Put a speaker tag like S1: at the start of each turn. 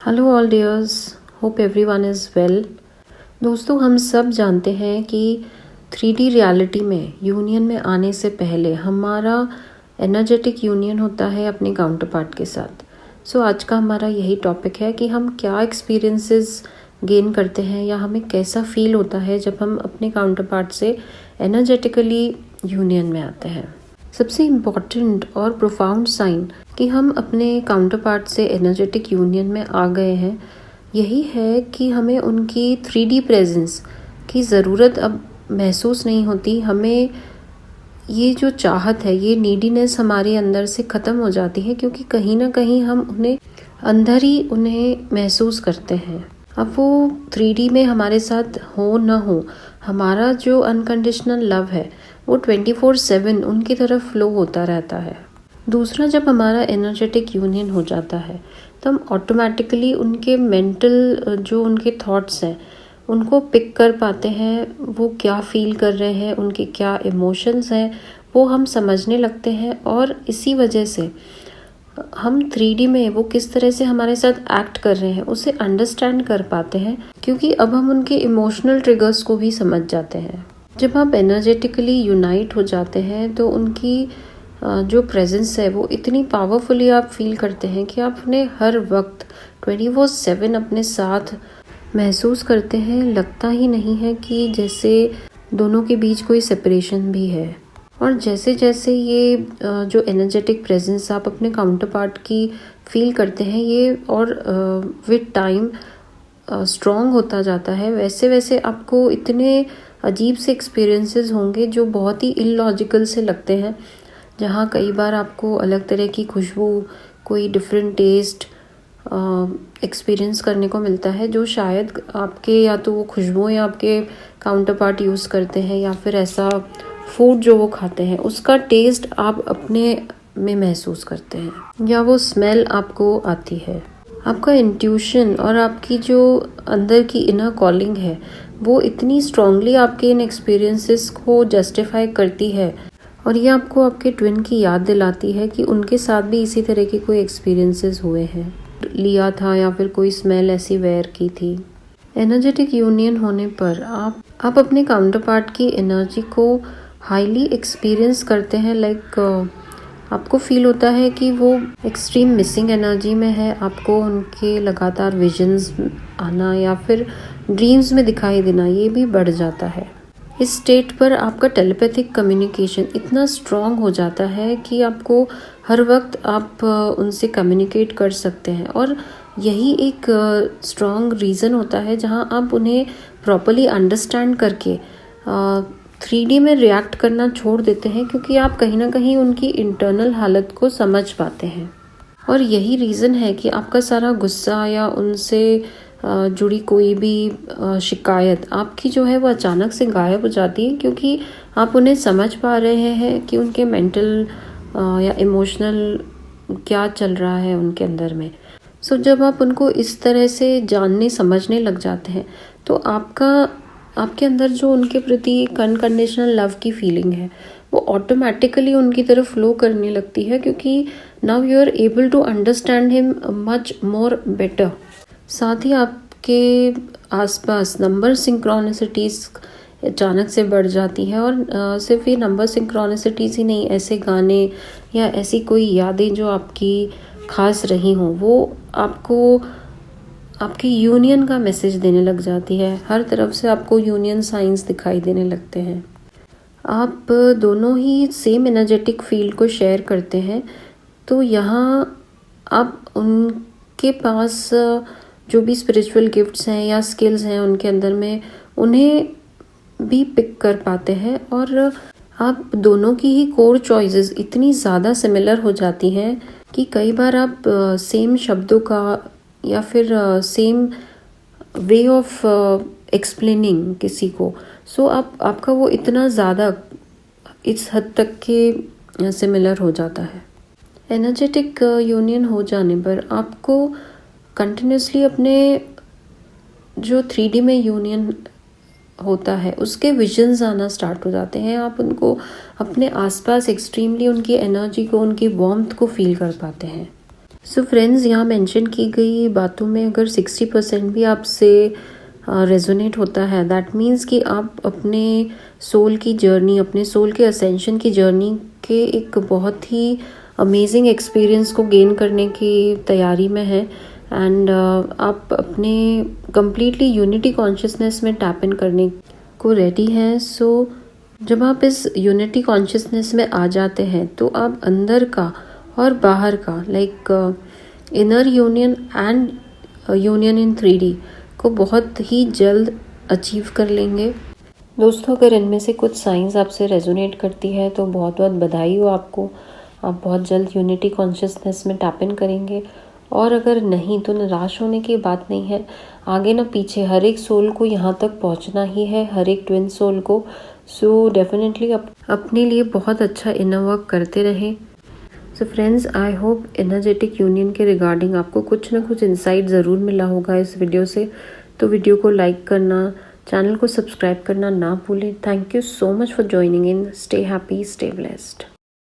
S1: Hello all dears, hope everyone is well. दोस्तों, हम सब जानते हैं कि 3D रियलिटी में यूनियन में आने से पहले हमारा एनर्जेटिक यूनियन होता है अपने काउंटर पार्ट के साथ। सो आज का हमारा यही टॉपिक है कि हम क्या एक्सपीरियंसेस गेन करते हैं या हमें कैसा फील होता है जब हम अपने काउंटर पार्ट से एनर्जेटिकली यूनियन में आते हैं। सबसे इम्पॉर्टेंट और प्रोफाउंड साइन कि हम अपने काउंटर पार्ट से एनर्जेटिक यूनियन में आ गए हैं यही है कि हमें उनकी 3D प्रेजेंस की ज़रूरत अब महसूस नहीं होती। हमें ये जो चाहत है, ये नीडीनेस हमारे अंदर से ख़त्म हो जाती है, क्योंकि कहीं ना कहीं हम उन्हें अंदर ही उन्हें महसूस करते हैं। अब वो 3D में हमारे साथ हो ना हो, हमारा जो अनकंडीशनल लव है वो 24/7 उनकी तरफ फ्लो होता रहता है। दूसरा, जब हमारा एनर्जेटिक यूनियन हो जाता है तो हम ऑटोमेटिकली उनके मेंटल जो उनके थॉट्स हैं उनको पिक कर पाते हैं। वो क्या फील कर रहे हैं, उनके क्या इमोशंस हैं, वो हम समझने लगते हैं। और इसी वजह से हम 3D में वो किस तरह से हमारे साथ एक्ट कर रहे हैं उसे अंडरस्टैंड कर पाते हैं, क्योंकि अब हम उनके इमोशनल ट्रिगर्स को भी समझ जाते हैं। जब आप एनर्जेटिकली यूनाइट हो जाते हैं तो उनकी जो प्रेजेंस है वो इतनी पावरफुली आप फील करते हैं कि आप उन्हें हर वक्त 24/7 अपने साथ महसूस करते हैं। लगता ही नहीं है कि जैसे दोनों के बीच कोई सेपरेशन भी है। और जैसे जैसे ये जो एनर्जेटिक प्रेजेंस आप अपने काउंटर पार्ट की फील करते हैं, ये और विद टाइम स्ट्रॉन्ग होता जाता है, वैसे वैसे आपको इतने अजीब से एक्सपीरियंसेस होंगे जो बहुत ही इलॉजिकल से लगते हैं, जहाँ कई बार आपको अलग तरह की खुशबू, कोई डिफरेंट टेस्ट एक्सपीरियंस करने को मिलता है, जो शायद आपके या तो वो खुशबुएँ आपके काउंटर पार्ट यूज़ करते हैं या फिर ऐसा फूड जो वो खाते हैं उसका टेस्ट आप अपने में महसूस करते हैं, या वो स्मेल आपको आती है। आपका इंट्यूशन और आपकी जो अंदर की इनर कॉलिंग है वो इतनी स्ट्रांगली आपके इन एक्सपीरियंसेस को जस्टिफाई करती है, और ये आपको आपके ट्विन की याद दिलाती है कि उनके साथ भी इसी तरह के कोई एक्सपीरियंसेस हुए हैं, लिया था या फिर कोई स्मेल ऐसी वेयर की थी। एनर्जेटिक यूनियन होने पर आप अपने काउंटर पार्ट की एनर्जी को हाईली एक्सपीरियंस करते हैं। आपको फील होता है कि वो एक्सट्रीम मिसिंग एनर्जी में है। आपको उनके लगातार विजन्स आना या फिर ड्रीम्स में दिखाई देना ये भी बढ़ जाता है। इस स्टेट पर आपका टेलीपैथिक कम्युनिकेशन इतना स्ट्रॉन्ग हो जाता है कि आपको हर वक्त आप उनसे कम्युनिकेट कर सकते हैं, और यही एक स्ट्रॉन्ग रीज़न होता है जहां आप उन्हें प्रॉपर्ली अंडरस्टैंड करके 3D में रिएक्ट करना छोड़ देते हैं, क्योंकि आप कहीं ना कहीं उनकी इंटरनल हालत को समझ पाते हैं। और यही रीज़न है कि आपका सारा गुस्सा या उनसे जुड़ी कोई भी शिकायत आपकी जो है वो अचानक से गायब हो जाती है, क्योंकि आप उन्हें समझ पा रहे हैं कि उनके मेंटल या इमोशनल क्या चल रहा है उनके अंदर में। सो जब आप उनको इस तरह से जानने समझने लग जाते हैं तो आपके अंदर जो उनके प्रति एक अनकंडीशनल लव की फीलिंग है वो ऑटोमेटिकली उनकी तरफ फ्लो करने लगती है, क्योंकि now you are able to understand him much more better. साथ ही आपके आसपास नंबर सिंक्रोनिसिटीज़ अचानक से बढ़ जाती हैं, और सिर्फ ये नंबर सिंक्रोनिसिटीज़ ही नहीं, ऐसे गाने या ऐसी कोई यादें जो आपकी खास रही हों वो आपको आपके यूनियन का मैसेज देने लग जाती है। हर तरफ से आपको यूनियन साइंस दिखाई देने लगते हैं। आप दोनों ही सेम एनर्जेटिक फील्ड को शेयर करते हैं, तो यहाँ आप उनके पास जो भी स्पिरिचुअल गिफ्ट्स हैं या स्किल्स हैं उनके अंदर में, उन्हें भी पिक कर पाते हैं। और आप दोनों की ही कोर चॉइसेस इतनी ज़्यादा सिमिलर हो जाती हैं कि कई बार आप सेम शब्दों का या फिर सेम वे ऑफ एक्सप्लेनिंग किसी को, सो आपका वो इतना ज़्यादा इस हद तक के सिमिलर हो जाता है। एनर्जेटिक यूनियन हो जाने पर आपको कंटिन्यूसली अपने जो 3D में यूनियन होता है उसके विजन्स आना स्टार्ट हो जाते हैं। आप उनको अपने आसपास एक्सट्रीमली उनकी एनर्जी को, उनकी वार्मथ को फील कर पाते हैं। सो फ्रेंड्स, यहाँ मेंशन की गई बातों में अगर 60% भी आपसे रेजोनेट होता है, दैट मीन्स कि आप अपने सोल की जर्नी, अपने सोल के असेंशन की जर्नी के एक बहुत ही अमेजिंग एक्सपीरियंस को गेन करने की तैयारी में है। एंड आप अपने कम्प्लीटली यूनिटी कॉन्शियसनेस में टैप इन करने को रेडी हैं। सो जब आप इस यूनिटी कॉन्शियसनेस में आ जाते हैं तो आप अंदर का और बाहर का, like inner union and union in 3D को बहुत ही जल्द अचीव कर लेंगे। दोस्तों, अगर इनमें से कुछ साइंस आपसे रेजोनेट करती है तो बहुत बहुत बधाई हो आपको। आप बहुत जल्द यूनिटी कॉन्शियसनेस में टैप इन करेंगे। और अगर नहीं तो निराश होने की बात नहीं है, आगे ना पीछे हर एक सोल को यहाँ तक पहुँचना ही है, हर एक ट्विन सोल को। सो डेफिनेटली अपने लिए बहुत अच्छा इनर वर्क करते रहें। So friends, I hope energetic union के रिगार्डिंग आपको कुछ ना कुछ इंसाइट ज़रूर मिला होगा इस वीडियो से। तो वीडियो को लाइक करना, चैनल को सब्सक्राइब करना ना भूलें। Thank you so much for joining in. Stay happy, stay blessed.